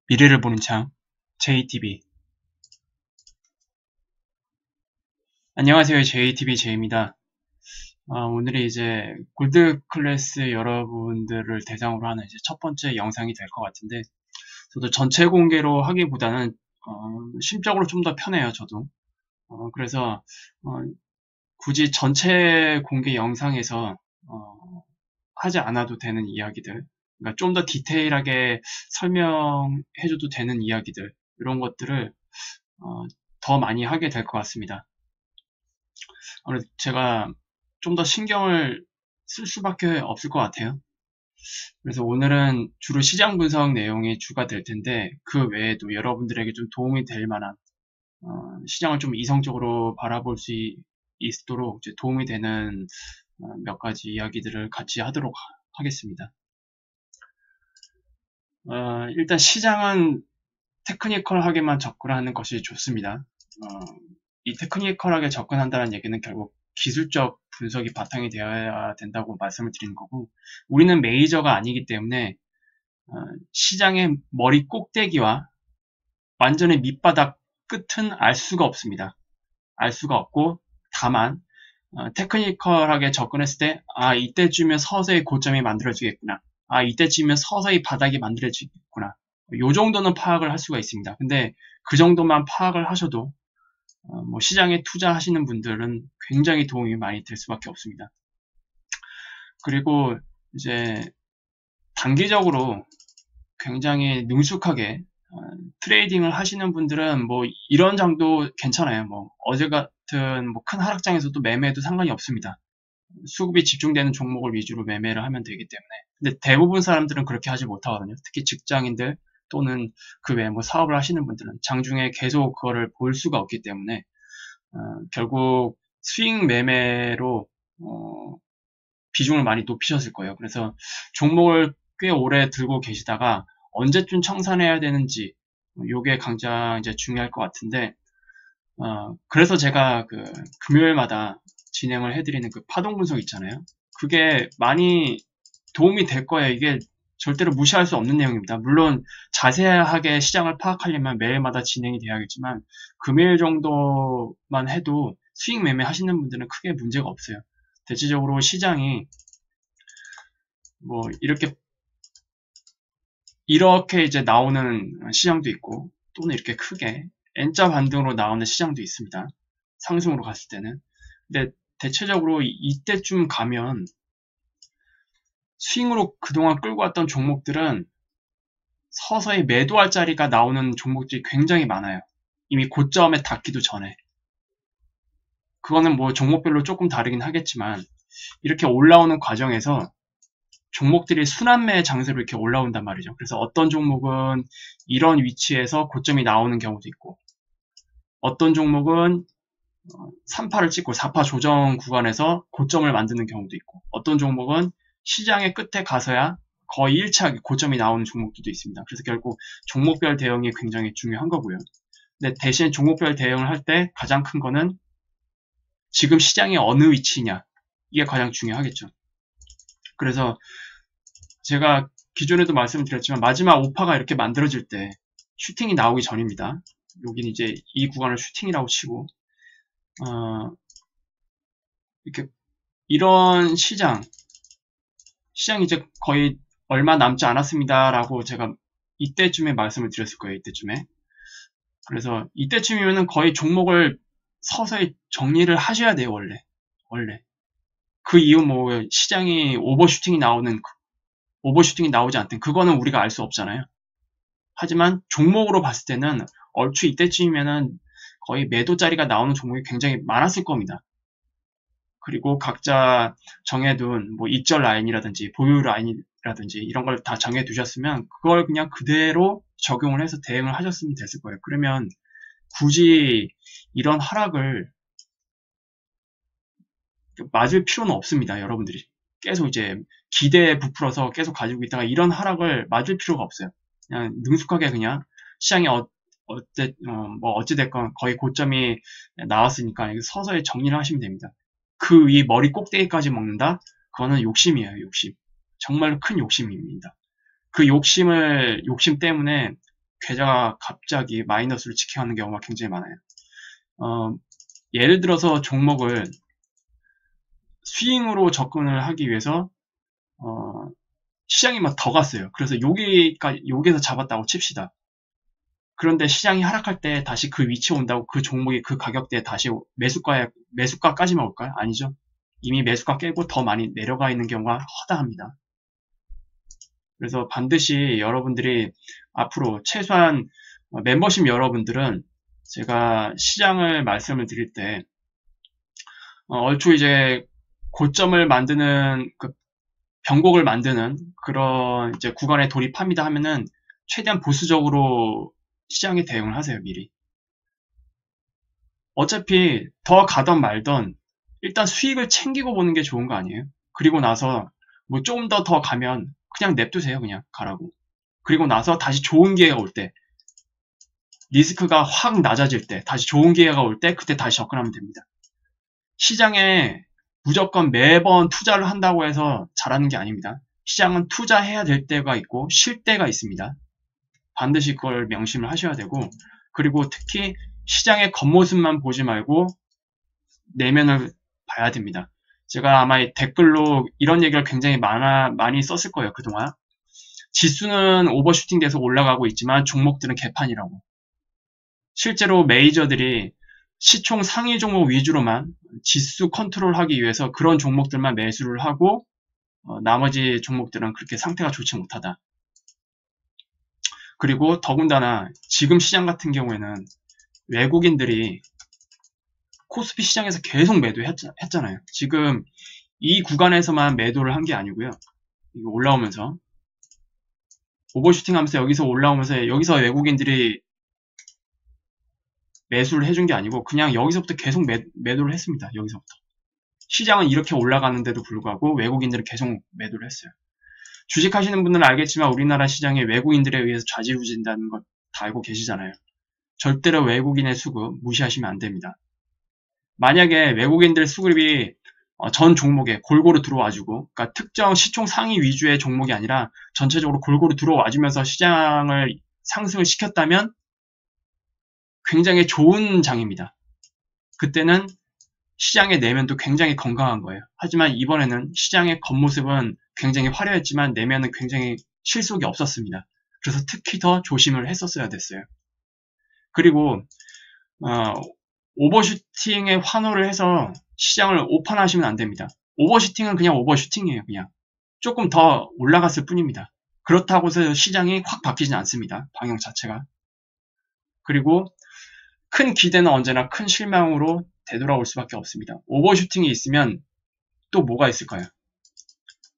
미래를 보는 창 JTB. 안녕하세요. JTB J입니다. 오늘이 이제 골드 클래스 여러분들을 대상으로 하는 이제 첫 번째 영상이 될 것 같은데, 저도 전체 공개로 하기보다는 심적으로 좀 더 편해요. 저도. 그래서 어, 굳이 전체 공개 영상에서 하지 않아도 되는 이야기들, 그러니까 좀 더 디테일하게 설명해줘도 되는 이야기들, 이런 것들을 어, 더 많이 하게 될 것 같습니다. 아무래도 제가 좀 더 신경을 쓸 수밖에 없을 것 같아요. 그래서 오늘은 주로 시장 분석 내용이 주가 될 텐데, 그 외에도 여러분들에게 좀 도움이 될 만한, 시장을 좀 이성적으로 바라볼 수 있도록 이제 도움이 되는 몇 가지 이야기들을 같이 하도록 하겠습니다. 일단 시장은 테크니컬하게만 접근하는 것이 좋습니다. 이 테크니컬하게 접근한다는 얘기는 결국 기술적 분석이 바탕이 되어야 된다고 말씀을 드리는 거고, 우리는 메이저가 아니기 때문에 시장의 머리 꼭대기와 완전히 밑바닥 끝은 알 수가 없습니다. 알 수가 없고, 다만 테크니컬하게 접근했을 때, 이때쯤이면 서서히 고점이 만들어지겠구나, 이때쯤이면 서서히 바닥이 만들어지겠구나, 요 정도는 파악을 할 수가 있습니다. 근데 그 정도만 파악을 하셔도 뭐 시장에 투자하시는 분들은 굉장히 도움이 많이 될 수밖에 없습니다. 그리고 이제 단기적으로 굉장히 능숙하게 트레이딩을 하시는 분들은 뭐 이런 장도 괜찮아요. 뭐 어제 같은 뭐 큰 하락장에서도 매매해도 상관이 없습니다. 수급이 집중되는 종목을 위주로 매매를 하면 되기 때문에. 근데 대부분 사람들은 그렇게 하지 못하거든요. 특히 직장인들 또는 그 외에 뭐 사업을 하시는 분들은 장중에 계속 그거를 볼 수가 없기 때문에 결국 스윙 매매로 비중을 많이 높이셨을 거예요. 그래서 종목을 꽤 오래 들고 계시다가 언제쯤 청산해야 되는지, 요게 가장 이제 중요할 것 같은데, 그래서 제가 그 금요일마다 진행을 해드리는 그 파동 분석 있잖아요. 그게 많이 도움이 될 거예요. 이게 절대로 무시할 수 없는 내용입니다. 물론 자세하게 시장을 파악하려면 매일마다 진행이 돼야겠지만, 금요일 정도만 해도 수익 매매 하시는 분들은 크게 문제가 없어요. 대체적으로 시장이 뭐 이렇게 이제 나오는 시장도 있고, 또는 이렇게 크게 N자 반등으로 나오는 시장도 있습니다. 상승으로 갔을 때는. 근데 대체적으로 이때쯤 가면 스윙으로 그동안 끌고 왔던 종목들은 서서히 매도할 자리가 나오는 종목들이 굉장히 많아요. 이미 고점에 닿기도 전에. 그거는 뭐 종목별로 조금 다르긴 하겠지만, 이렇게 올라오는 과정에서 종목들이 순환매 장세로 이렇게 올라온단 말이죠. 그래서 어떤 종목은 이런 위치에서 고점이 나오는 경우도 있고, 어떤 종목은 3파를 찍고 4파 조정 구간에서 고점을 만드는 경우도 있고, 어떤 종목은 시장의 끝에 가서야 거의 1차하게 고점이 나오는 종목들도 있습니다. 그래서 결국 종목별 대응이 굉장히 중요한 거고요. 근데 대신 종목별 대응을 할 때 가장 큰 거는 지금 시장이 어느 위치냐, 이게 가장 중요하겠죠. 그래서 제가 기존에도 말씀드렸지만 마지막 5파가 이렇게 만들어질 때 슈팅이 나오기 전입니다. 여기는 이제 이 구간을 슈팅이라고 치고, 이렇게 이런 시장이 이제 거의 얼마 남지 않았습니다라고 제가 이때쯤에 말씀을 드렸을 거예요. 이때쯤에. 그래서 이때쯤이면은 거의 종목을 서서히 정리를 하셔야 돼요. 원래. 그 이후 뭐 시장이 오버슈팅이 나오지 않든 그거는 우리가 알 수 없잖아요. 하지만 종목으로 봤을 때는 얼추 이때쯤이면은 거의 매도 자리가 나오는 종목이 굉장히 많았을 겁니다. 그리고 각자 정해둔 뭐 익절 라인이라든지 보유 라인이라든지 이런 걸 다 정해두셨으면 그걸 그냥 그대로 적용을 해서 대응을 하셨으면 됐을 거예요. 그러면 굳이 이런 하락을 맞을 필요는 없습니다. 여러분들이 계속 이제 기대에 부풀어서 계속 가지고 있다가 이런 하락을 맞을 필요가 없어요. 그냥 능숙하게 그냥 시장이 뭐 어찌됐건 거의 고점이 나왔으니까 서서히 정리를 하시면 됩니다. 그 위 머리 꼭대기까지 먹는다? 그거는 욕심이에요, 욕심. 정말로 큰 욕심입니다. 그 욕심 때문에 계좌가 갑자기 마이너스를 직행하는 경우가 굉장히 많아요. 예를 들어서 종목을 스윙으로 접근을 하기 위해서 시장이 막 더 갔어요. 그래서 여기에서 잡았다고 칩시다. 그런데 시장이 하락할 때 다시 그 위치에 온다고 그 종목이 그 가격대에 다시 매수가까지만 올까요? 아니죠. 이미 매수가 깨고 더 많이 내려가 있는 경우가 허다합니다. 그래서 반드시 여러분들이 앞으로 최소한 멤버십 여러분들은 제가 시장을 말씀을 드릴 때 얼추 이제 고점을 만드는 변곡을 만드는 그런 이제 구간에 돌입합니다 하면은 최대한 보수적으로 시장에 대응을 하세요. 미리. 어차피 더 가던 말던 일단 수익을 챙기고 보는 게 좋은 거 아니에요? 그리고 나서 뭐 좀 더 가면 그냥 냅두세요. 그냥 가라고. 그리고 나서 다시 좋은 기회가 올 때, 리스크가 확 낮아질 때, 다시 좋은 기회가 올 때 그때 다시 접근하면 됩니다. 시장에 무조건 매번 투자를 한다고 해서 잘하는 게 아닙니다. 시장은 투자해야 될 때가 있고 쉴 때가 있습니다. 반드시 그걸 명심을 하셔야 되고, 그리고 특히 시장의 겉모습만 보지 말고 내면을 봐야 됩니다. 제가 아마 댓글로 이런 얘기를 굉장히 많이 썼을 거예요. 그동안 지수는 오버슈팅 돼서 올라가고 있지만 종목들은 개판이라고. 실제로 메이저들이 시총 상위 종목 위주로만 지수 컨트롤하기 위해서 그런 종목들만 매수를 하고 나머지 종목들은 그렇게 상태가 좋지 못하다. 그리고 더군다나 지금 시장 같은 경우에는 외국인들이 코스피 시장에서 계속 매도했잖아요. 지금 이 구간에서만 매도를 한 게 아니고요. 이거 올라오면서 오버슈팅 하면서 여기서 올라오면서 여기서 외국인들이 매수를 해준 게 아니고 그냥 여기서부터 계속 매도를 했습니다. 여기서부터. 시장은 이렇게 올라가는데도 불구하고 외국인들은 계속 매도를 했어요. 주식하시는 분들은 알겠지만 우리나라 시장이 외국인들에 의해서 좌지우지된다는 것 다 알고 계시잖아요. 절대로 외국인의 수급 무시하시면 안 됩니다. 만약에 외국인들 수급이 전 종목에 골고루 들어와주고, 그러니까 특정 시총 상위 위주의 종목이 아니라 전체적으로 골고루 들어와주면서 시장을 상승을 시켰다면 굉장히 좋은 장입니다. 그때는 시장의 내면도 굉장히 건강한 거예요. 하지만 이번에는 시장의 겉모습은 굉장히 화려했지만 내면은 굉장히 실속이 없었습니다. 그래서 특히 더 조심을 했었어야 됐어요. 그리고 오버슈팅에 환호를 해서 시장을 오판하시면 안 됩니다. 오버슈팅은 그냥 오버슈팅이에요. 그냥 조금 더 올라갔을 뿐입니다. 그렇다고 해서 시장이 확 바뀌진 않습니다. 방향 자체가. 그리고 큰 기대는 언제나 큰 실망으로 되돌아올 수밖에 없습니다. 오버슈팅이 있으면 또 뭐가 있을까요?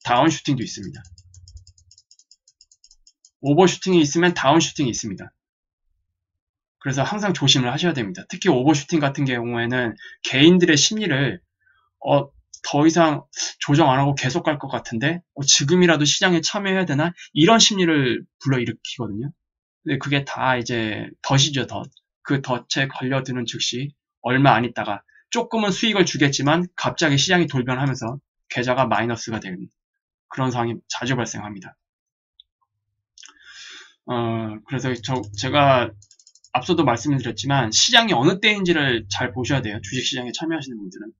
다운슈팅도 있습니다. 오버슈팅이 있으면 다운슈팅이 있습니다. 그래서 항상 조심을 하셔야 됩니다. 특히 오버슈팅 같은 경우에는 개인들의 심리를 더 이상 조정 안 하고 계속 갈 것 같은데 지금이라도 시장에 참여해야 되나? 이런 심리를 불러일으키거든요. 근데 그게 다 이제 덫이죠, 덫. 그 덫에 걸려드는 즉시 얼마 안 있다가 조금은 수익을 주겠지만 갑자기 시장이 돌변하면서 계좌가 마이너스가 되는 그런 상황이 자주 발생합니다. 그래서 제가 앞서도 말씀을 드렸지만 시장이 어느 때인지를 잘 보셔야 돼요. 주식시장에 참여하시는 분들은.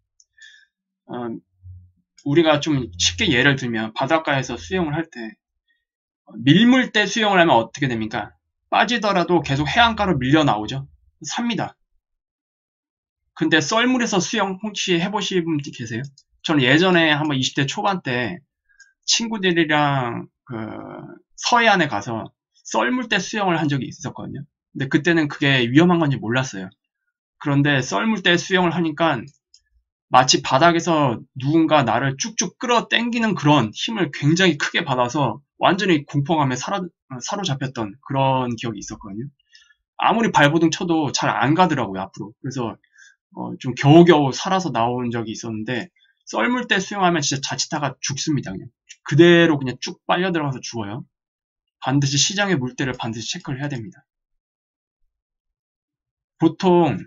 우리가 좀 쉽게 예를 들면 바닷가에서 수영을 할 때 밀물 때 수영을 하면 어떻게 됩니까? 빠지더라도 계속 해안가로 밀려 나오죠. 삽니다. 근데 썰물에서 수영 혹시 해보신 분들 계세요? 저는 예전에 한번 20대 초반 때 친구들이랑 서해안에 가서 썰물 때 수영을 한 적이 있었거든요. 근데 그때는 그게 위험한 건지 몰랐어요. 그런데 썰물 때 수영을 하니까 마치 바닥에서 누군가 나를 쭉쭉 끌어당기는 그런 힘을 굉장히 크게 받아서 완전히 공포감에 사로잡혔던 그런 기억이 있었거든요. 아무리 발버둥 쳐도 잘 안 가더라고요, 앞으로. 그래서 좀 겨우겨우 살아서 나온 적이 있었는데 썰물 때 수영하면 진짜 자칫하다 죽습니다. 그냥 그대로 그냥 쭉 빨려 들어가서 죽어요. 반드시 시장의 물때를 반드시 체크를 해야 됩니다. 보통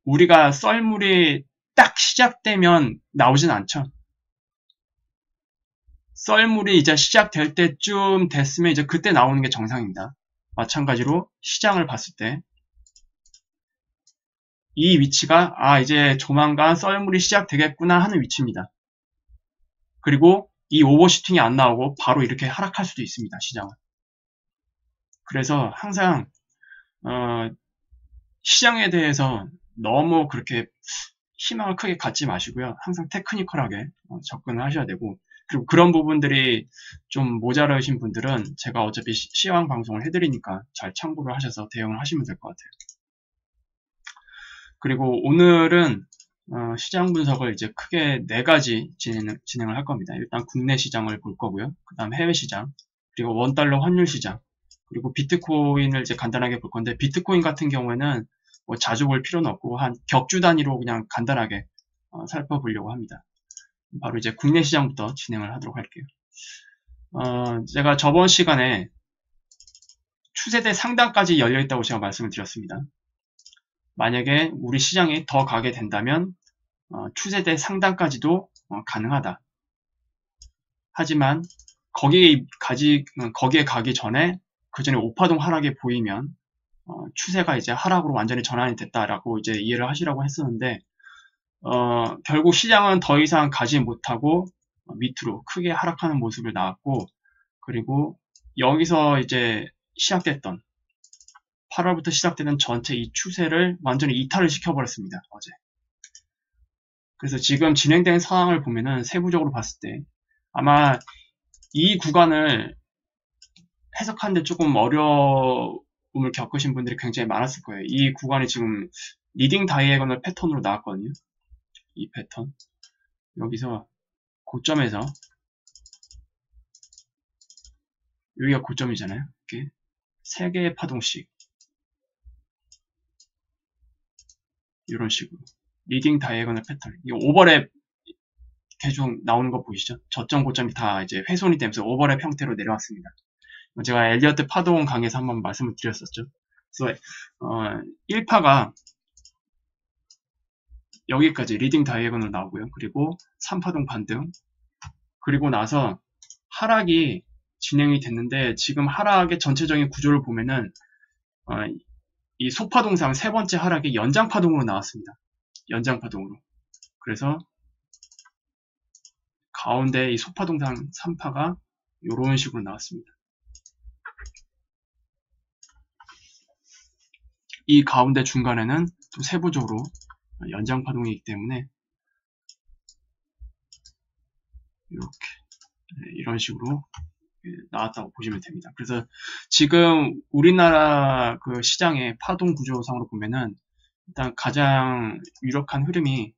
우리가 썰물이 딱 시작되면 나오진 않죠. 썰물이 이제 시작될 때쯤 됐으면 이제 그때 나오는 게 정상입니다. 마찬가지로 시장을 봤을 때 이 위치가 이제 조만간 썰물이 시작되겠구나 하는 위치입니다. 그리고 이 오버슈팅이 안 나오고 바로 이렇게 하락할 수도 있습니다. 시장은. 그래서 항상 시장에 대해서 너무 그렇게 희망을 크게 갖지 마시고요. 항상 테크니컬하게 접근을 하셔야 되고, 그리고 그런 부분들이 좀 모자라신 분들은 제가 어차피 시황 방송을 해드리니까 잘 참고를 하셔서 대응을 하시면 될 것 같아요. 그리고 오늘은 시장 분석을 이제 크게 4가지 진행을 할 겁니다. 일단 국내 시장을 볼 거고요. 그 다음 해외 시장, 그리고 원달러 환율 시장, 그리고 비트코인을 이제 간단하게 볼 건데, 비트코인 같은 경우에는 뭐 자주 볼 필요는 없고 한 격주 단위로 그냥 간단하게 살펴보려고 합니다. 바로 이제 국내 시장부터 진행을 하도록 할게요. 제가 저번 시간에 추세대 상단까지 열려있다고 제가 말씀을 드렸습니다. 만약에 우리 시장이 더 가게 된다면 추세대 상단까지도 가능하다. 하지만 거기에 가기 전에 그 전에 오파동 하락이 보이면 추세가 이제 하락으로 완전히 전환이 됐다라고 이제 이해를 하시라고 했었는데, 결국 시장은 더 이상 가지 못하고 밑으로 크게 하락하는 모습을 나왔고, 그리고 여기서 이제 시작됐던 8월부터 시작되는 전체 이 추세를 완전히 이탈을 시켜버렸습니다. 어제. 그래서 지금 진행된 상황을 보면은 세부적으로 봤을 때 아마 이 구간을 해석하는데 조금 어려움을 겪으신 분들이 굉장히 많았을 거예요. 이 구간이 지금 리딩 다이애고널 패턴으로 나왔거든요. 이 패턴. 여기서 고점에서 여기가 고점이잖아요. 이렇게 3개의 파동씩 이런 식으로 리딩 다이애고널 패턴. 이 오버랩 계속 나오는 거 보이시죠? 저점 고점이 다 이제 훼손이 되면서 오버랩 형태로 내려왔습니다. 제가 엘리어트 파동 강의에서 한번 말씀을 드렸었죠. 그래서 1파가 여기까지 리딩 다이애고널 나오고요. 그리고 3파동 반등. 그리고 나서 하락이 진행이 됐는데, 지금 하락의 전체적인 구조를 보면은 이 소파동상 3번째 하락이 연장파동으로 나왔습니다. 연장파동으로. 그래서 가운데 이 소파동상 3파가 이런 식으로 나왔습니다. 이 가운데 중간에는 또 세부적으로 연장파동이기 때문에 이렇게 이런 식으로 나왔다고 보시면 됩니다. 그래서 지금 우리나라 그 시장의 파동 구조상으로 보면은 일단 가장 유력한 흐름이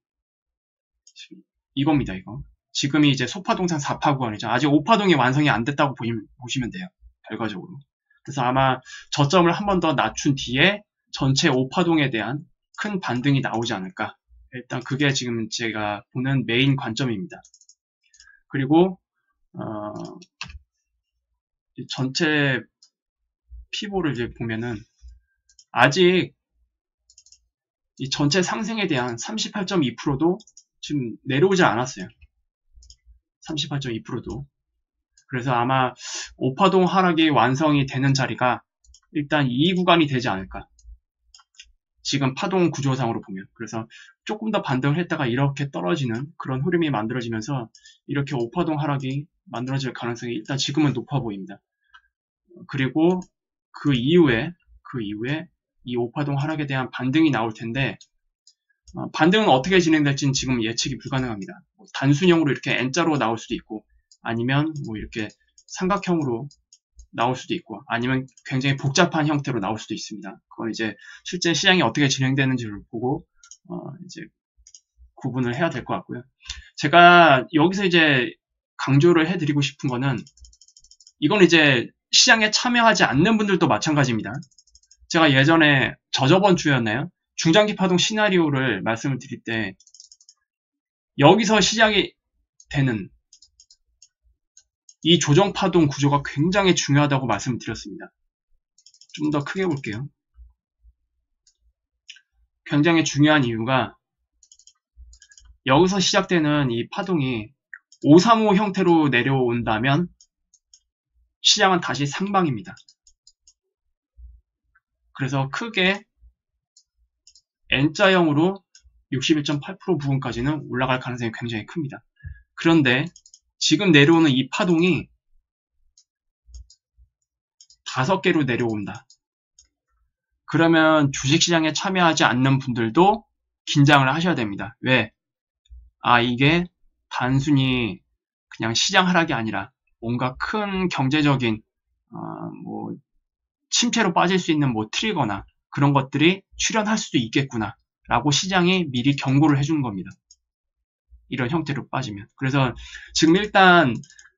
이겁니다. 이거. 지금이 이제 소파동상 4파 구간이죠. 아직 5파동이 완성이 안 됐다고 보시면 돼요. 결과적으로. 그래서 아마 저점을 한 번 더 낮춘 뒤에 전체 5파동에 대한 큰 반등이 나오지 않을까. 일단 그게 지금 제가 보는 메인 관점입니다. 그리고 전체 피보를 이제 보면은 아직 이 전체 상승에 대한 38.2%도 지금 내려오지 않았어요. 38.2%도. 그래서 아마 5파동 하락이 완성이 되는 자리가 일단 이 구간이 되지 않을까. 지금 파동 구조상으로 보면. 그래서 조금 더 반등을 했다가 이렇게 떨어지는 그런 흐름이 만들어지면서 이렇게 5파동 하락이 만들어질 가능성이 일단 지금은 높아 보입니다. 그리고 그 이후에 이 5파동 하락에 대한 반등이 나올 텐데, 반등은 어떻게 진행될지는 지금 예측이 불가능합니다. 단순형으로 이렇게 N자로 나올 수도 있고, 아니면 뭐 이렇게 삼각형으로 나올 수도 있고, 아니면 굉장히 복잡한 형태로 나올 수도 있습니다. 그건 이제 실제 시장이 어떻게 진행되는지를 보고 이제 구분을 해야 될 것 같고요. 제가 여기서 이제 강조를 해드리고 싶은 거는, 이건 이제 시장에 참여하지 않는 분들도 마찬가지입니다. 제가 예전에 저번 주였나요? 중장기 파동 시나리오를 말씀을 드릴 때 여기서 시작이 되는 이 조정 파동 구조가 굉장히 중요하다고 말씀을 드렸습니다. 좀 더 크게 볼게요. 굉장히 중요한 이유가 여기서 시작되는 이 파동이 535 형태로 내려온다면 시장은 다시 상방입니다. 그래서 크게 N자형으로 61.8% 부분까지는 올라갈 가능성이 굉장히 큽니다. 그런데 지금 내려오는 이 파동이 5개로 내려온다. 그러면 주식시장에 참여하지 않는 분들도 긴장을 하셔야 됩니다. 왜? 이게 단순히 그냥 시장 하락이 아니라 뭔가 큰 경제적인 뭐 침체로 빠질 수 있는 뭐 트리거나 그런 것들이 출현할 수도 있겠구나 라고 시장이 미리 경고를 해주는 겁니다. 이런 형태로 빠지면. 그래서 지금 일단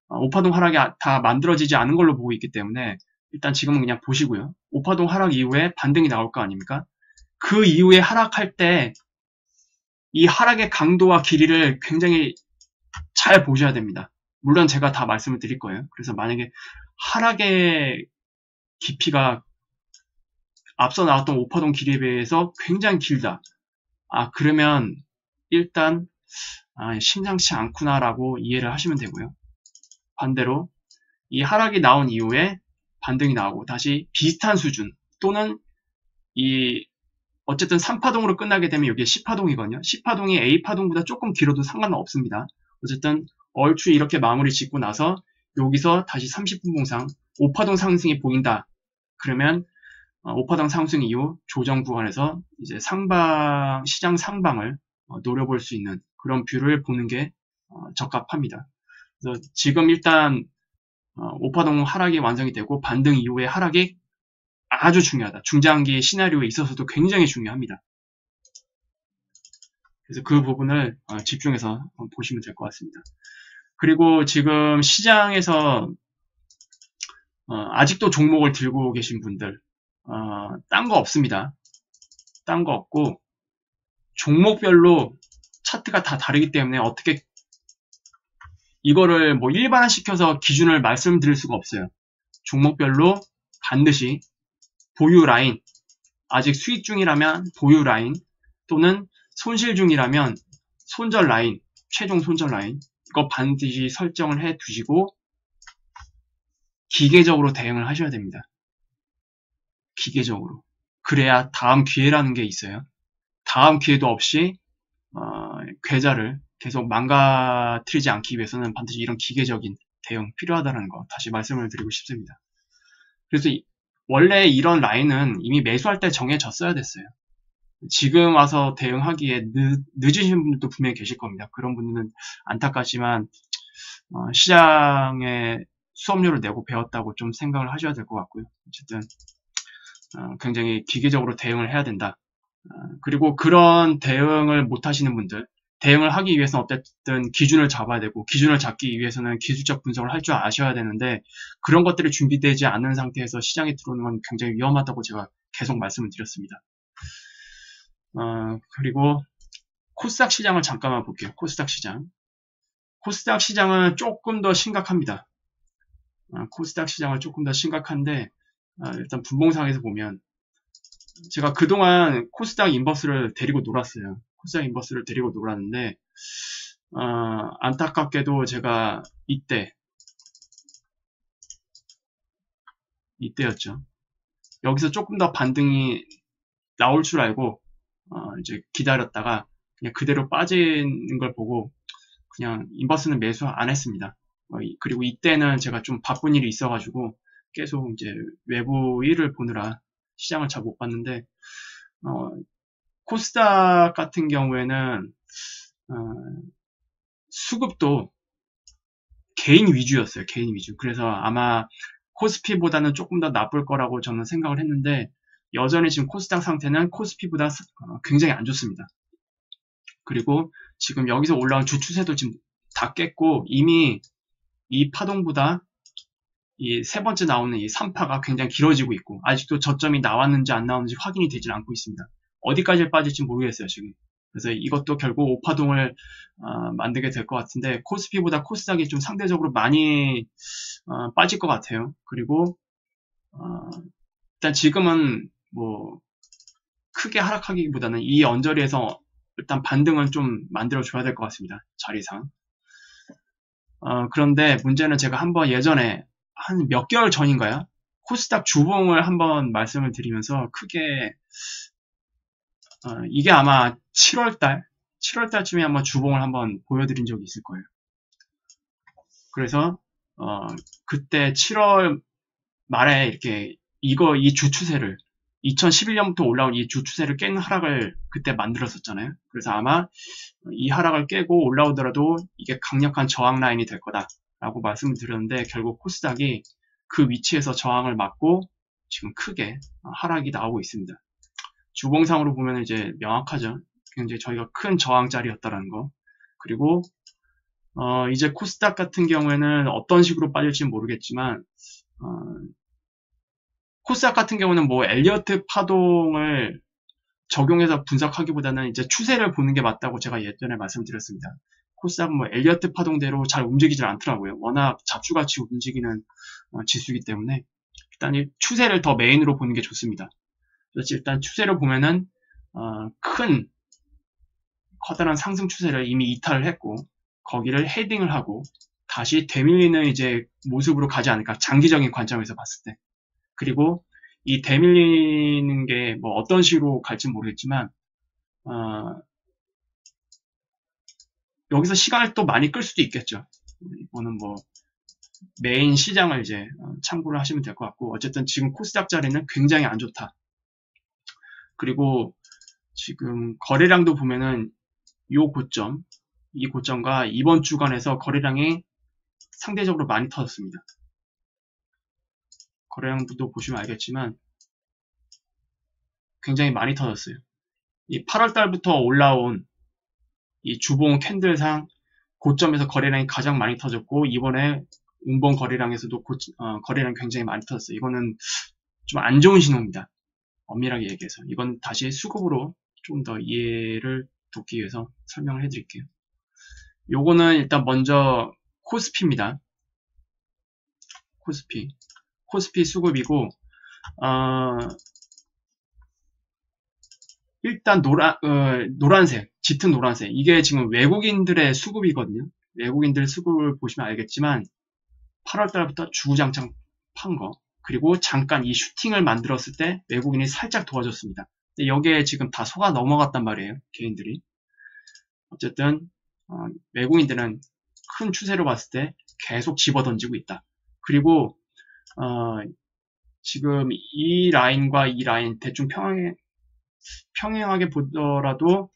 오파동 하락이 다 만들어지지 않은 걸로 보고 있기 때문에 일단 지금은 그냥 보시고요. 오파동 하락 이후에 반등이 나올 거 아닙니까? 그 이후에 하락할 때 이 하락의 강도와 길이를 굉장히 잘 보셔야 됩니다. 물론 제가 다 말씀을 드릴 거예요. 그래서 만약에 하락의 깊이가 앞서 나왔던 오파동 길이에 비해서 굉장히 길다. 그러면 일단 심상치 않구나라고 이해를 하시면 되고요. 반대로 이 하락이 나온 이후에 반등이 나오고 다시 비슷한 수준 또는 어쨌든 3파동으로 끝나게 되면 여기에 10파동이거든요. 10파동이 A파동보다 조금 길어도 상관은 없습니다. 어쨌든 얼추 이렇게 마무리 짓고 나서 여기서 다시 30분 봉상 5파동 상승이 보인다. 그러면 5파동 상승 이후 조정 구간에서 이제 시장 상방을 노려볼 수 있는 그런 뷰를 보는 게 적합합니다. 그래서 지금 일단 5파동 하락이 완성이 되고 반등 이후의 하락이 아주 중요하다. 중장기 시나리오에 있어서도 굉장히 중요합니다. 그래서 그 부분을 집중해서 보시면 될 것 같습니다. 그리고 지금 시장에서 아직도 종목을 들고 계신 분들 딴 거 없습니다. 딴 거 없고 종목별로 차트가 다 다르기 때문에 어떻게 이거를 뭐 일반화시켜서 기준을 말씀드릴 수가 없어요. 종목별로 반드시 보유 라인, 아직 수익 중이라면 보유 라인 또는 손실 중이라면 손절 라인, 최종 손절 라인 이거 반드시 설정을 해 두시고 기계적으로 대응을 하셔야 됩니다. 기계적으로. 그래야 다음 기회라는 게 있어요. 다음 기회도 없이 계좌를 계속 망가뜨리지 않기 위해서는 반드시 이런 기계적인 대응 필요하다는 거 다시 말씀을 드리고 싶습니다. 그래서 원래 이런 라인은 이미 매수할 때 정해졌어야 됐어요. 지금 와서 대응하기에 늦으신 분들도 분명히 계실 겁니다. 그런 분들은 안타깝지만 시장에 수업료를 내고 배웠다고 좀 생각을 하셔야 될 것 같고요. 어쨌든 굉장히 기계적으로 대응을 해야 된다. 그리고 그런 대응을 못 하시는 분들, 대응을 하기 위해서는 어쨌든 기준을 잡아야 되고 기준을 잡기 위해서는 기술적 분석을 할 줄 아셔야 되는데 그런 것들이 준비되지 않은 상태에서 시장에 들어오는 건 굉장히 위험하다고 제가 계속 말씀을 드렸습니다. 그리고 코스닥 시장을 잠깐만 볼게요. 코스닥 시장. 코스닥 시장은 조금 더 심각합니다. 코스닥 시장은 조금 더 심각한데 일단 분봉상에서 보면 제가 그동안 코스닥 인버스를 데리고 놀았어요. 코스닥 인버스를 데리고 놀았는데 안타깝게도 제가 이때였죠. 여기서 조금 더 반등이 나올 줄 알고 이제 기다렸다가 그냥 그대로 빠지는 걸 보고 그냥 인버스는 매수 안 했습니다. 그리고 이때는 제가 좀 바쁜 일이 있어가지고 계속 이제 외부 일을 보느라 시장을 잘 못 봤는데 코스닥 같은 경우에는 수급도 개인 위주였어요. 개인 위주. 그래서 아마 코스피보다는 조금 더 나쁠 거라고 저는 생각을 했는데 여전히 지금 코스닥 상태는 코스피보다 굉장히 안 좋습니다. 그리고 지금 여기서 올라온 주추세도 지금 다 깼고 이미 이 파동보다 이 세 번째 나오는 이 3파가 굉장히 길어지고 있고 아직도 저점이 나왔는지 안 나왔는지 확인이 되질 않고 있습니다. 어디까지 빠질지 모르겠어요 지금. 그래서 이것도 결국 5파동을 만들게 될 것 같은데 코스피보다 코스닥이 좀 상대적으로 많이 빠질 것 같아요. 그리고 일단 지금은 뭐 크게 하락하기보다는 이 언저리에서 일단 반등은 좀 만들어 줘야 될 것 같습니다. 자리상. 그런데 문제는 제가 한번 예전에 한 몇 개월 전인가요? 코스닥 주봉을 한번 말씀을 드리면서 크게 이게 아마 7월달쯤에 한번 주봉을 한번 보여드린 적이 있을 거예요. 그래서 그때 7월 말에 이렇게 이 주추세를 2011년부터 올라온 이 주추세를 깬 하락을 그때 만들었었잖아요. 그래서 아마 이 하락을 깨고 올라오더라도 이게 강력한 저항 라인이 될 거다라고 말씀을 드렸는데 결국 코스닥이 그 위치에서 저항을 맞고 지금 크게 하락이 나오고 있습니다. 주봉상으로 보면 이제 명확하죠. 굉장히 저희가 큰 저항자리였다라는 거. 그리고 이제 코스닥 같은 경우에는 어떤 식으로 빠질지 모르겠지만 코스닥 같은 경우는 뭐 엘리어트 파동을 적용해서 분석하기보다는 이제 추세를 보는 게 맞다고 제가 예전에 말씀드렸습니다. 코스닥은 뭐 엘리어트 파동대로 잘 움직이질 않더라고요. 워낙 잡주같이 움직이는 지수이기 때문에 일단 이 추세를 더 메인으로 보는 게 좋습니다. 그래서 일단 추세를 보면은 큰 커다란 상승 추세를 이미 이탈을 했고 거기를 헤딩을 하고 다시 되밀리는 이제 모습으로 가지 않을까, 장기적인 관점에서 봤을 때. 그리고 이 되밀리는 게 뭐 어떤 식으로 갈지 모르겠지만 여기서 시간을 또 많이 끌 수도 있겠죠. 이거는 뭐 메인 시장을 이제 참고를 하시면 될 것 같고, 어쨌든 지금 코스닥 자리는 굉장히 안 좋다. 그리고 지금 거래량도 보면은 이 고점과 이번 주간에서 거래량이 상대적으로 많이 터졌습니다. 거래량도 보시면 알겠지만 굉장히 많이 터졌어요. 이 8월 달부터 올라온 이 주봉 캔들상 고점에서 거래량이 가장 많이 터졌고, 이번에 운봉 거래량에서도 거래량이 굉장히 많이 터졌어요. 이거는 좀 안 좋은 신호입니다. 엄밀하게 얘기해서. 이건 다시 수급으로 좀 더 이해를 돕기 위해서 설명을 해드릴게요. 요거는 일단 먼저 코스피입니다. 코스피 수급이고, 일단 노란색, 짙은 노란색. 이게 지금 외국인들의 수급이거든요. 외국인들 수급을 보시면 알겠지만 8월 달부터 주구장창 판 거. 그리고 잠깐 이 슈팅을 만들었을 때 외국인이 살짝 도와줬습니다. 근데 여기에 지금 다 속아 넘어갔단 말이에요. 개인들이. 어쨌든 외국인들은 큰 추세로 봤을 때 계속 집어던지고 있다. 그리고 지금 이 라인과 이 라인 대충 평행하게 보더라도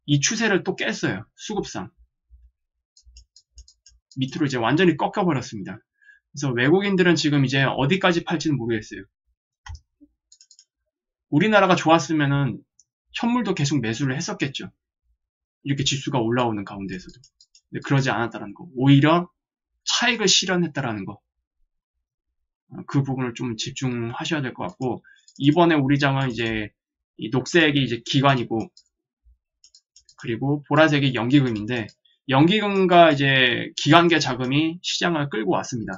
이 추세를 또 깼어요. 수급상. 밑으로 이제 완전히 꺾여버렸습니다. 그래서 외국인들은 지금 이제 어디까지 팔지는 모르겠어요. 우리나라가 좋았으면은 현물도 계속 매수를 했었겠죠. 이렇게 지수가 올라오는 가운데에서도. 근데 그러지 않았다는 거. 오히려 차익을 실현했다라는 거. 그 부분을 좀 집중하셔야 될 것 같고, 이번에 우리 장은 이제 이 녹색이 이제 기관이고, 그리고 보라색이 연기금인데, 연기금과 이제 기관계 자금이 시장을 끌고 왔습니다.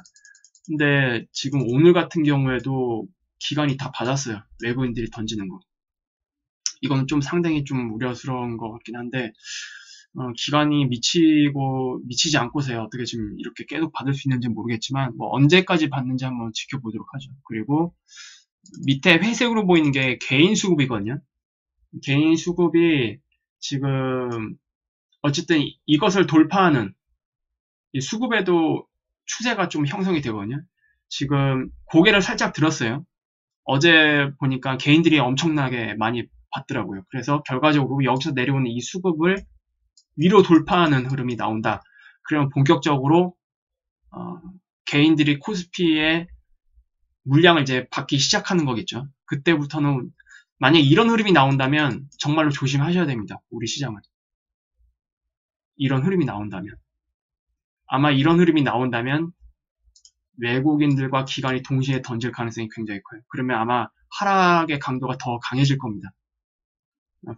근데 지금 오늘 같은 경우에도 기관이 다 받았어요. 외국인들이 던지는 거. 이거는 좀 상당히 좀 우려스러운 것 같긴 한데, 기관이 미치지 않고서야 어떻게 지금 이렇게 계속 받을 수 있는지 모르겠지만, 뭐 언제까지 받는지 한번 지켜보도록 하죠. 그리고 밑에 회색으로 보이는 게 개인 수급이거든요. 개인 수급이 지금 어쨌든 이것을 돌파하는 이 수급에도 추세가 좀 형성이 되거든요. 지금 고개를 살짝 들었어요. 어제 보니까 개인들이 엄청나게 많이 받더라고요. 그래서 결과적으로 여기서 내려오는 이 수급을 위로 돌파하는 흐름이 나온다. 그러면 본격적으로 개인들이 코스피의 물량을 이제 받기 시작하는 거겠죠. 그때부터는 만약 이런 흐름이 나온다면 정말로 조심하셔야 됩니다. 우리 시장은. 이런 흐름이 나온다면. 아마 이런 흐름이 나온다면 외국인들과 기관이 동시에 던질 가능성이 굉장히 커요. 그러면 아마 하락의 강도가 더 강해질 겁니다.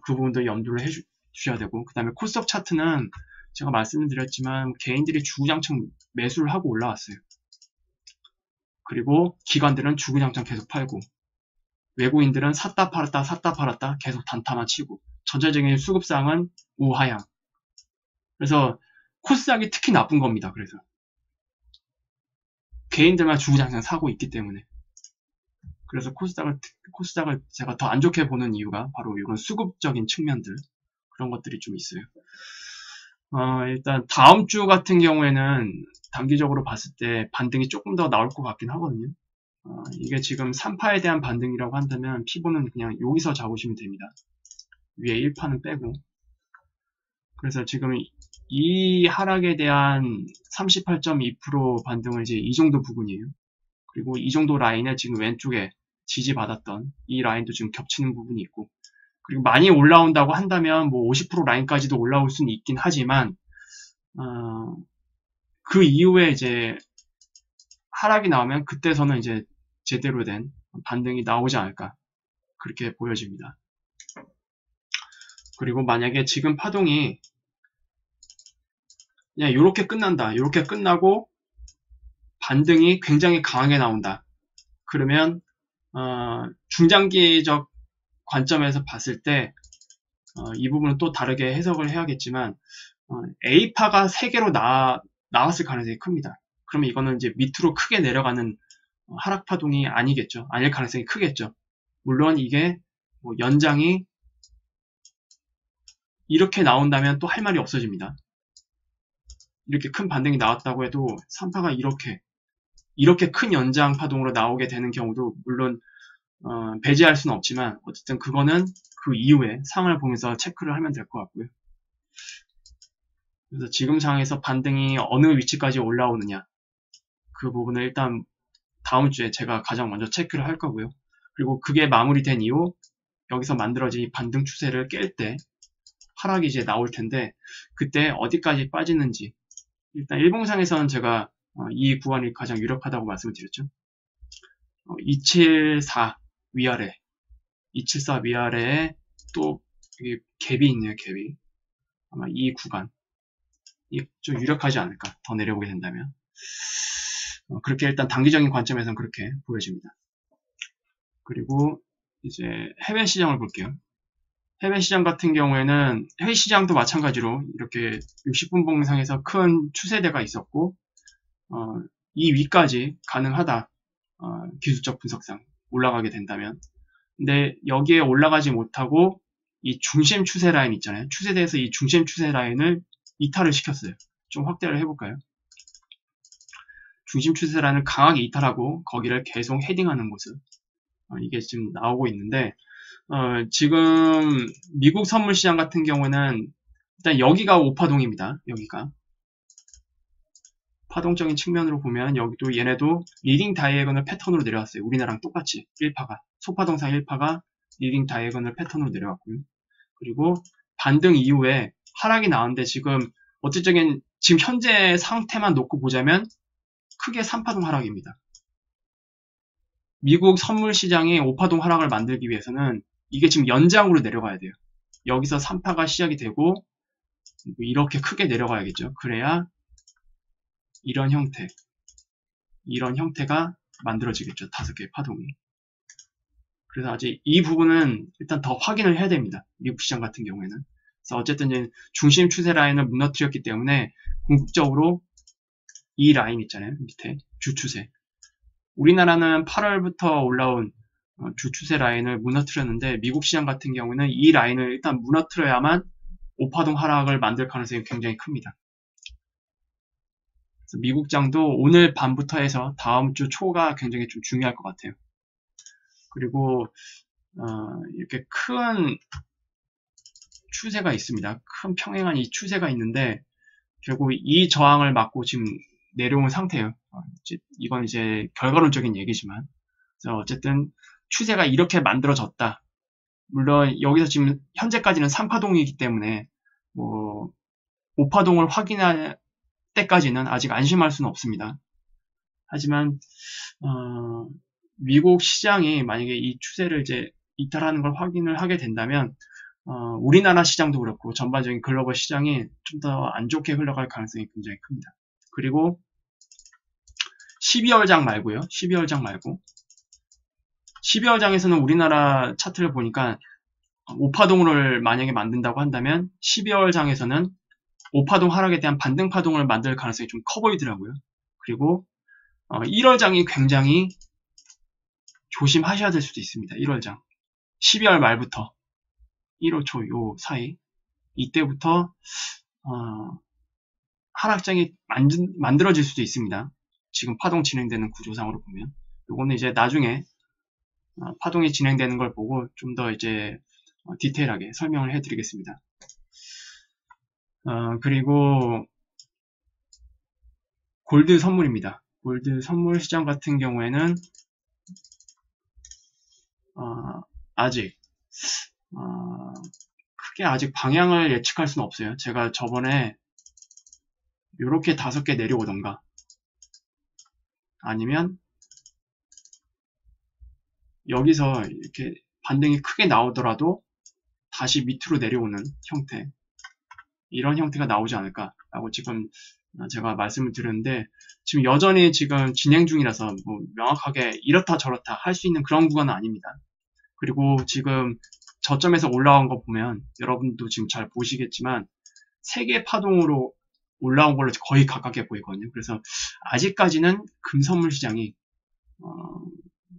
그 부분도 염두를 해주셔야 되고, 그 다음에 코스닥 차트는 제가 말씀드렸지만 개인들이 주구장창 매수를 하고 올라왔어요. 그리고 기관들은 주구장창 계속 팔고, 외국인들은 샀다 팔았다 계속 단타만 치고, 전체적인 수급상은 우하향. 그래서 코스닥이 특히 나쁜 겁니다. 그래서 개인들만 주구장창 사고 있기 때문에. 그래서 코스닥을 제가 더 안 좋게 보는 이유가 바로 이런 수급적인 측면들, 그런 것들이 좀 있어요. 일단 다음 주 같은 경우에는 단기적으로 봤을 때 반등이 조금 더 나올 것 같긴 하거든요. 이게 지금 3파에 대한 반등이라고 한다면 피보는 그냥 여기서 잡으시면 됩니다. 위에 1파는 빼고. 그래서 지금 이 하락에 대한 38.2% 반등은 이제 이 정도 부분이에요. 그리고 이 정도 라인에 지금 왼쪽에 지지받았던 이 라인도 지금 겹치는 부분이 있고, 그리고 많이 올라온다고 한다면 뭐 50% 라인까지도 올라올 수는 있긴 하지만 그 이후에 이제 하락이 나오면 그때서는 이제 제대로 된 반등이 나오지 않을까, 그렇게 보여집니다. 그리고 만약에 지금 파동이 그냥 이렇게 끝난다, 이렇게 끝나고 반등이 굉장히 강하게 나온다, 그러면 중장기적 관점에서 봤을 때 이 부분은 또 다르게 해석을 해야겠지만 A파가 3개로 나왔을 가능성이 큽니다. 그러면 이거는 이제 밑으로 크게 내려가는 하락 파동이 아니겠죠. 아닐 가능성이 크겠죠. 물론 이게 뭐 연장이 이렇게 나온다면 또 할 말이 없어집니다. 이렇게 큰 반등이 나왔다고 해도 3파가 이렇게 큰 연장 파동으로 나오게 되는 경우도 물론 배제할 수는 없지만 어쨌든 그거는 그 이후에 상황을 보면서 체크를 하면 될 것 같고요. 그래서 지금 상황에서 반등이 어느 위치까지 올라오느냐, 그 부분을 일단 다음 주에 제가 가장 먼저 체크를 할 거고요. 그리고 그게 마무리된 이후 여기서 만들어진 반등 추세를 깰 때 하락이 이제 나올 텐데 그때 어디까지 빠지는지, 일단 일봉상에서는 제가 이 구간이 가장 유력하다고 말씀을 드렸죠. 274 위아래, 274 위아래에 또 여기 갭이 있네요. 갭이 아마 이 구간 좀 유력하지 않을까, 더 내려오게 된다면. 그렇게 일단 단기적인 관점에서는 그렇게 보여집니다. 그리고 이제 해외 시장을 볼게요. 해외 시장 같은 경우에는 해외 시장도 마찬가지로 이렇게 60분 봉상에서 큰 추세대가 있었고 이 위까지 가능하다, 기술적 분석상 올라가게 된다면. 근데 여기에 올라가지 못하고 이 중심 추세 라인 있잖아요. 추세대에서 이 중심 추세 라인을 이탈을 시켰어요. 좀 확대를 해볼까요? 중심 추세 라인을 강하게 이탈하고 거기를 계속 헤딩하는 모습, 이게 지금 나오고 있는데 지금 미국 선물 시장 같은 경우는 일단 여기가 5파동입니다. 여기가 파동적인 측면으로 보면 여기도 얘네도 리딩 다이애건을 패턴으로 내려왔어요. 우리나라랑 똑같이 1파가 소파동상 1파가 리딩 다이애건을 패턴으로 내려왔고요. 그리고 반등 이후에 하락이 나왔는데 지금 어쨌든 지금 현재 상태만 놓고 보자면 크게 3파동 하락입니다. 미국 선물 시장이 5파동 하락을 만들기 위해서는 이게 지금 연장으로 내려가야 돼요. 여기서 3파가 시작이 되고 이렇게 크게 내려가야겠죠. 그래야 이런 형태가 만들어지겠죠. 5개의 파동이. 그래서 아직 이 부분은 일단 더 확인을 해야 됩니다. 미국 시장 같은 경우에는. 그래서 어쨌든 이제 중심 추세 라인을 무너뜨렸기 때문에 궁극적으로 이 라인 있잖아요. 밑에 주추세. 우리나라는 8월부터 올라온 주추세 라인을 무너뜨렸는데 미국 시장 같은 경우는 이 라인을 일단 무너뜨려야만 5파동 하락을 만들 가능성이 굉장히 큽니다. 그래서 미국장도 오늘 밤부터 해서 다음 주 초가 굉장히 좀 중요할 것 같아요. 그리고 이렇게 큰 추세가 있습니다. 큰 평행한 이 추세가 있는데 결국 이 저항을 막고 지금 내려온 상태예요. 이건 이제 결과론적인 얘기지만, 그래서 어쨌든 추세가 이렇게 만들어졌다. 물론 여기서 지금 현재까지는 3파동이기 때문에 뭐 5파동을 확인할 때까지는 아직 안심할 수는 없습니다. 하지만 미국 시장이 만약에 이 추세를 이제 이탈하는 걸 확인을 하게 된다면 우리나라 시장도 그렇고 전반적인 글로벌 시장이 좀 더 안 좋게 흘러갈 가능성이 굉장히 큽니다. 그리고 12월장 말고요. 12월장 말고 12월장에서는 우리나라 차트를 보니까 5파동을 만약에 만든다고 한다면 12월장에서는 5파동 하락에 대한 반등 파동을 만들 가능성이 좀 커 보이더라고요. 그리고 1월장이 굉장히 조심하셔야 될 수도 있습니다. 1월장. 12월 말부터 1월 초 요 사이 이때부터 하락장이 만들어질 수도 있습니다. 지금 파동 진행되는 구조상으로 보면 요거는 이제 나중에 파동이 진행되는 걸 보고 좀 더 이제 디테일하게 설명을 해드리겠습니다. 그리고 골드 선물입니다. 골드 선물 시장 같은 경우에는 아직 크게 아직 방향을 예측할 수는 없어요. 제가 저번에 요렇게 5개 내려오던가 아니면 여기서 이렇게 반등이 크게 나오더라도 다시 밑으로 내려오는 형태, 이런 형태가 나오지 않을까라고 지금 제가 말씀을 드렸는데, 지금 여전히 지금 진행 중이라서 뭐 명확하게 이렇다 저렇다 할 수 있는 그런 구간은 아닙니다. 그리고 지금 저점에서 올라온 거 보면 여러분도 지금 잘 보시겠지만 세계 파동으로 올라온 걸로 거의 가깝게 보이거든요. 그래서 아직까지는 금선물 시장이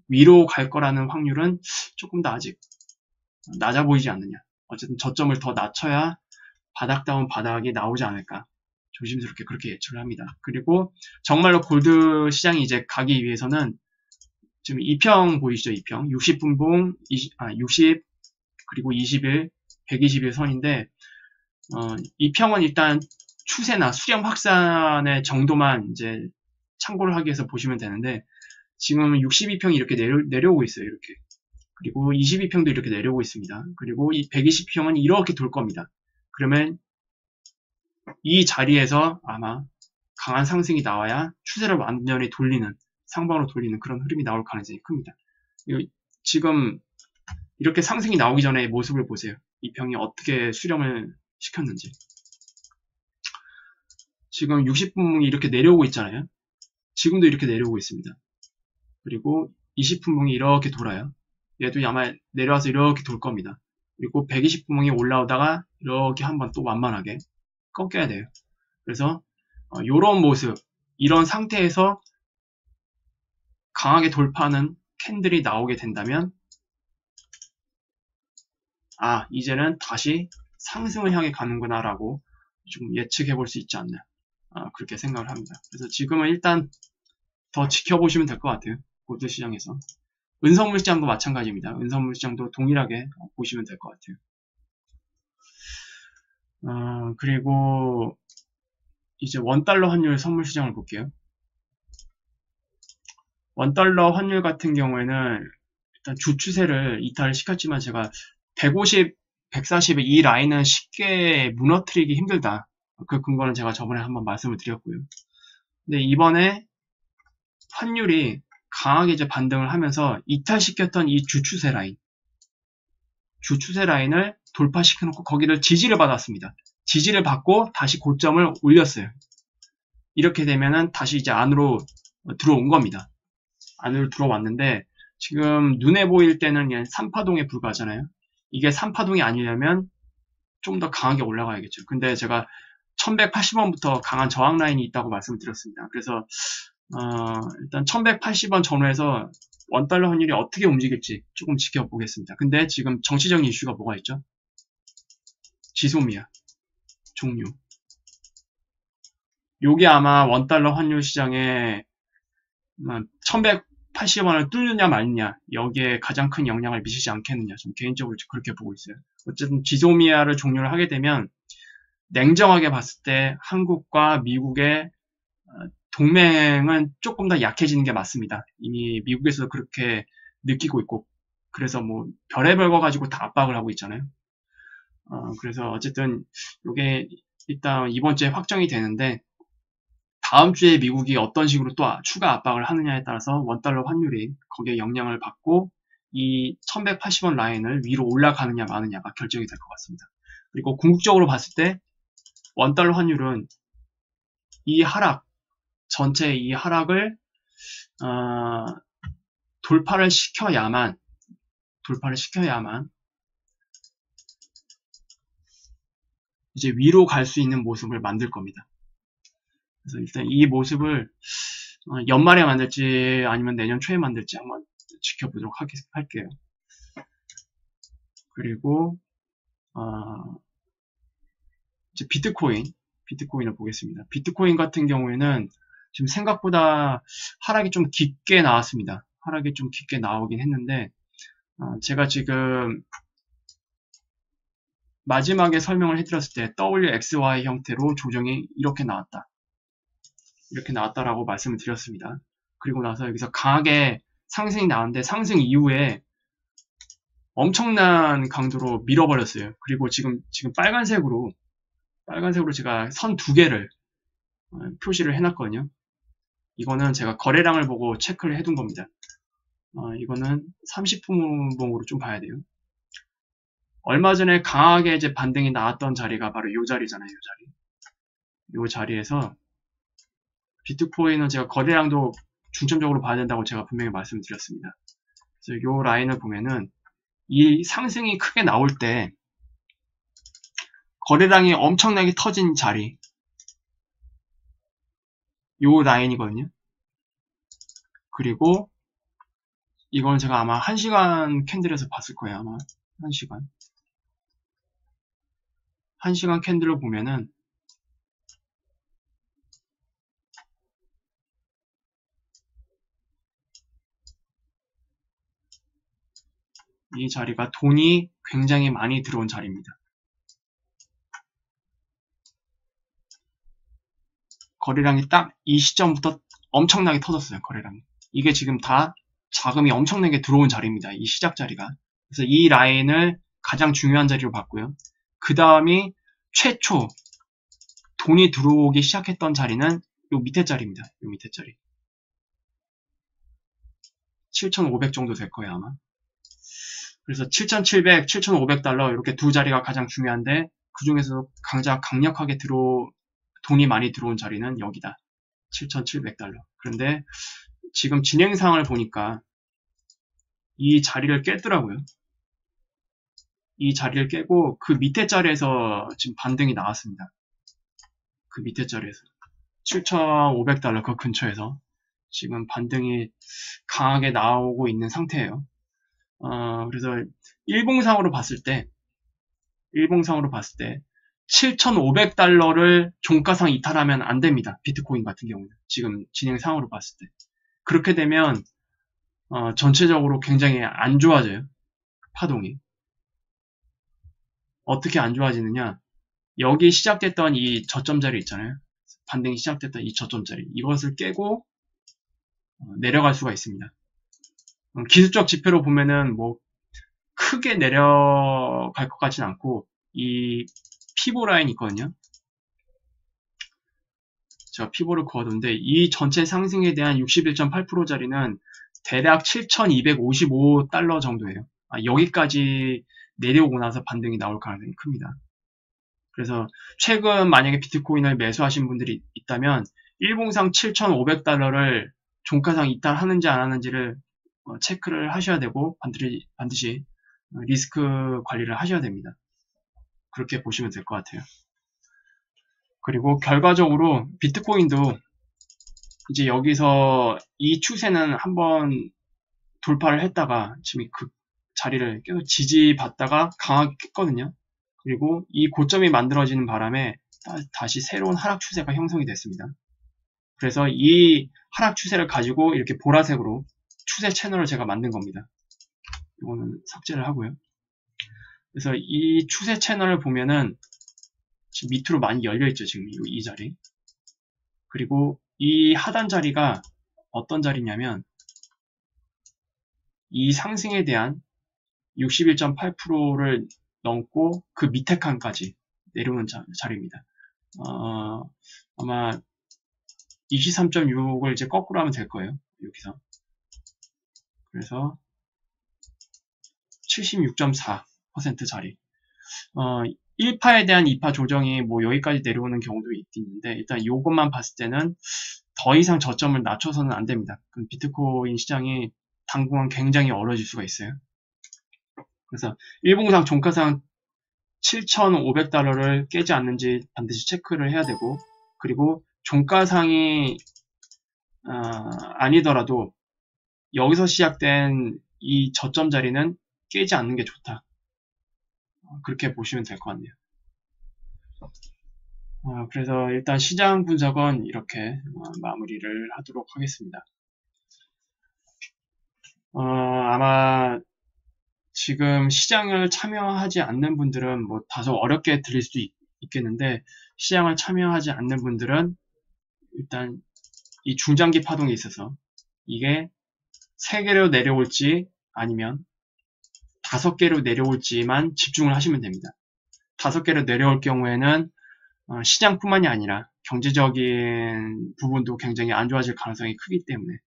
위로 갈 거라는 확률은 조금 더 아직 낮아 보이지 않느냐. 어쨌든 저점을 더 낮춰야 바닥다운 바닥이 나오지 않을까. 조심스럽게 그렇게 예측을 합니다. 그리고 정말로 골드 시장이 이제 가기 위해서는 지금 2평 보이시죠? 2평. 60분봉, 60, 그리고 21, 120일 선인데, 2평은 일단 추세나 수렴 확산의 정도만 이제 참고를 하기 위해서 보시면 되는데, 지금 62평이 이렇게 내려오고 있어요. 이렇게. 그리고 22평도 이렇게 내려오고 있습니다. 그리고 이 120평은 이렇게 돌 겁니다. 그러면 이 자리에서 아마 강한 상승이 나와야 추세를 완전히 돌리는, 상방으로 돌리는 그런 흐름이 나올 가능성이 큽니다. 지금 이렇게 상승이 나오기 전에 모습을 보세요. 이 평이 어떻게 수렴을 시켰는지. 지금 60분봉이 이렇게 내려오고 있잖아요. 지금도 이렇게 내려오고 있습니다. 그리고 20분봉이 이렇게 돌아요. 얘도 아마 내려와서 이렇게 돌 겁니다. 그리고 120분봉이 올라오다가 이렇게 한번 또 완만하게 꺾여야 돼요. 그래서 이런 모습, 이런 상태에서 강하게 돌파하는 캔들이 나오게 된다면 이제는 다시 상승을 향해 가는구나 라고 좀 예측해 볼 수 있지 않나, 그렇게 생각을 합니다. 그래서 지금은 일단 더 지켜보시면 될 것 같아요. 골드 시장에서. 은선물 시장도 마찬가지입니다. 은선물 시장도 동일하게 보시면 될 것 같아요. 그리고 이제 원달러 환율 선물 시장을 볼게요. 원달러 환율 같은 경우에는 일단 주 추세를 이탈시켰지만 제가 150, 140의 이 라인은 쉽게 무너뜨리기 힘들다. 그 근거는 제가 저번에 한번 말씀을 드렸고요. 근데 이번에 환율이 강하게 이제 반등을 하면서 이탈시켰던 이 주추세 라인을 돌파시켜놓고 거기를 지지를 받았습니다. 지지를 받고 다시 고점을 올렸어요. 이렇게 되면은 다시 이제 안으로 들어온 겁니다. 안으로 들어왔는데 지금 눈에 보일 때는 그냥 3파동에 불과하잖아요. 이게 3파동이 아니려면 좀 더 강하게 올라가야겠죠. 근데 제가 1180원부터 강한 저항 라인이 있다고 말씀드렸습니다. 그래서 일단 1180원 전후에서 원달러 환율이 어떻게 움직일지 조금 지켜보겠습니다. 근데 지금 정치적인 이슈가 뭐가 있죠? 지소미아 종료. 요게 아마 원달러 환율 시장에 1180원을 뚫느냐 말느냐, 여기에 가장 큰 영향을 미치지 않겠느냐, 좀 개인적으로 그렇게 보고 있어요. 어쨌든 지소미아를 종료를 하게 되면 냉정하게 봤을 때 한국과 미국의 동맹은 조금 더 약해지는 게 맞습니다. 이미 미국에서도 그렇게 느끼고 있고, 그래서 뭐 별의별 거 가지고 다 압박을 하고 있잖아요. 그래서 어쨌든 이게 일단 이번 주에 확정이 되는데, 다음 주에 미국이 어떤 식으로 또 추가 압박을 하느냐에 따라서 원달러 환율이 거기에 영향을 받고 이 1180원 라인을 위로 올라가느냐 마느냐가 결정이 될 것 같습니다. 그리고 궁극적으로 봤을 때 원달러 환율은 이 하락, 전체 이 하락을 돌파를 시켜야만 이제 위로 갈 수 있는 모습을 만들 겁니다. 그래서 일단 이 모습을 연말에 만들지 아니면 내년 초에 만들지 한번 지켜보도록 할게요. 그리고 이제 비트코인을 보겠습니다. 비트코인 같은 경우에는 지금 생각보다 하락이 좀 깊게 나왔습니다. 하락이 좀 깊게 나오긴 했는데 제가 지금 마지막에 설명을 해드렸을 때 WXY 형태로 조정이 이렇게 나왔다라고 말씀을 드렸습니다. 그리고 나서 여기서 강하게 상승이 나왔는데 상승 이후에 엄청난 강도로 밀어버렸어요. 그리고 지금 빨간색으로 제가 선 2개를 표시를 해놨거든요. 이거는 제가 거래량을 보고 체크를 해둔 겁니다. 이거는 30분봉으로 좀 봐야 돼요. 얼마 전에 강하게 이제 반등이 나왔던 자리가 바로 이 자리잖아요. 이 자리에서 비트코인은 제가 거래량도 중점적으로 봐야 된다고 제가 분명히 말씀드렸습니다. 그래서 이 라인을 보면은 이 상승이 크게 나올 때 거래량이 엄청나게 터진 자리, 요 라인이거든요. 그리고 이건 제가 아마 1시간 캔들에서 봤을 거예요. 아마 1시간 캔들을 보면은 이 자리가 돈이 굉장히 많이 들어온 자리입니다. 거래량이 딱 이 시점부터 엄청나게 터졌어요. 거래량이. 이게 지금 다 자금이 엄청나게 들어온 자리입니다. 이 시작 자리가. 그래서 이 라인을 가장 중요한 자리로 봤고요. 그 다음이 최초 돈이 들어오기 시작했던 자리는 요 밑에 자리입니다. 요 밑에 자리. 7,500 정도 될 거예요, 아마. 그래서 7,700, 7,500달러 이렇게 두 자리가 가장 중요한데 그 중에서 가장 강력하게 돈이 많이 들어온 자리는 여기다. 7,700달러. 그런데 지금 진행상을 보니까 이 자리를 깼더라고요. 이 자리를 깨고 그 밑에 자리에서 지금 반등이 나왔습니다. 그 밑에 자리에서 7,500달러 그 근처에서 지금 반등이 강하게 나오고 있는 상태예요. 그래서 일봉상으로 봤을 때 7,500달러를 종가상 이탈하면 안 됩니다. 비트코인 같은 경우는 지금 진행상으로 봤을 때 그렇게 되면 전체적으로 굉장히 안 좋아져요. 파동이 어떻게 안 좋아지느냐, 여기 시작됐던 이 저점 자리 있잖아요. 반등이 시작됐던 이 저점 자리, 이것을 깨고 내려갈 수가 있습니다. 기술적 지표로 보면은 뭐 크게 내려갈 것 같진 않고 이 피보 라인이 있거든요. 제가 피보를 그어뒀는데 이 전체 상승에 대한 61.8% 자리는 대략 7,255달러 정도예요. 여기까지 내려오고 나서 반등이 나올 가능성이 큽니다. 그래서 최근 만약에 비트코인을 매수하신 분들이 있다면 일봉상 7,500달러를 종가상 이탈하는지 안 하는지를 체크를 하셔야 되고 반드시 리스크 관리를 하셔야 됩니다. 그렇게 보시면 될 것 같아요. 그리고 결과적으로 비트코인도 이제 여기서 이 추세는 한번 돌파를 했다가 지금 그 자리를 계속 지지받다가 강하게 깼거든요. 그리고 이 고점이 만들어지는 바람에 다시 새로운 하락 추세가 형성이 됐습니다. 그래서 이 하락 추세를 가지고 이렇게 보라색으로 추세 채널을 제가 만든 겁니다. 이거는 삭제를 하고요. 그래서 이 추세 채널을 보면은 지금 밑으로 많이 열려있죠. 지금 이 자리. 그리고 이 하단 자리가 어떤 자리냐면 이 상승에 대한 61.8%를 넘고 그 밑에 칸까지 내려오는 자리입니다. 아마 23.6을 이제 거꾸로 하면 될 거예요. 여기서. 그래서 76.4% 자리. 1파에 대한 2파 조정이 뭐 여기까지 내려오는 경우도 있는데 일단 이것만 봤을 때는 더 이상 저점을 낮춰서는 안 됩니다. 그럼 비트코인 시장이 당분간 굉장히 어려워질 수가 있어요. 그래서 일봉상 종가상 7,500달러를 깨지 않는지 반드시 체크를 해야 되고, 그리고 종가상이 아니더라도 여기서 시작된 이 저점 자리는 깨지 않는 게 좋다. 그렇게 보시면 될 것 같네요. 그래서 일단 시장 분석은 이렇게 마무리를 하도록 하겠습니다. 아마 지금 시장을 참여하지 않는 분들은 뭐 다소 어렵게 들릴 수도 있겠는데, 시장을 참여하지 않는 분들은 일단 이 중장기 파동에 있어서 이게 3개로 내려올지 아니면 5개로 내려올지만 집중을 하시면 됩니다. 5개로 내려올 경우에는 시장뿐만이 아니라 경제적인 부분도 굉장히 안 좋아질 가능성이 크기 때문에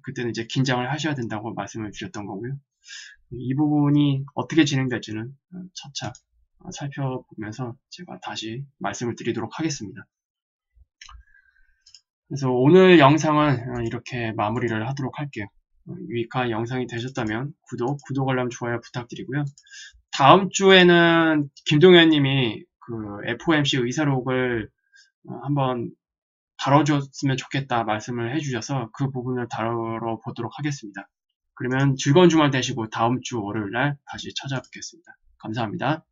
그때는 이제 긴장을 하셔야 된다고 말씀을 드렸던 거고요. 이 부분이 어떻게 진행될지는 차차 살펴보면서 제가 다시 말씀을 드리도록 하겠습니다. 그래서 오늘 영상은 이렇게 마무리를 하도록 할게요. 유익한 영상이 되셨다면 구독 알람 좋아요 부탁드리고요. 다음 주에는 김동현 님이 그 FOMC 의사록을 한번 다뤄줬으면 좋겠다 말씀을 해주셔서 그 부분을 다뤄보도록 하겠습니다. 그러면 즐거운 주말 되시고 다음 주 월요일 날 다시 찾아뵙겠습니다. 감사합니다.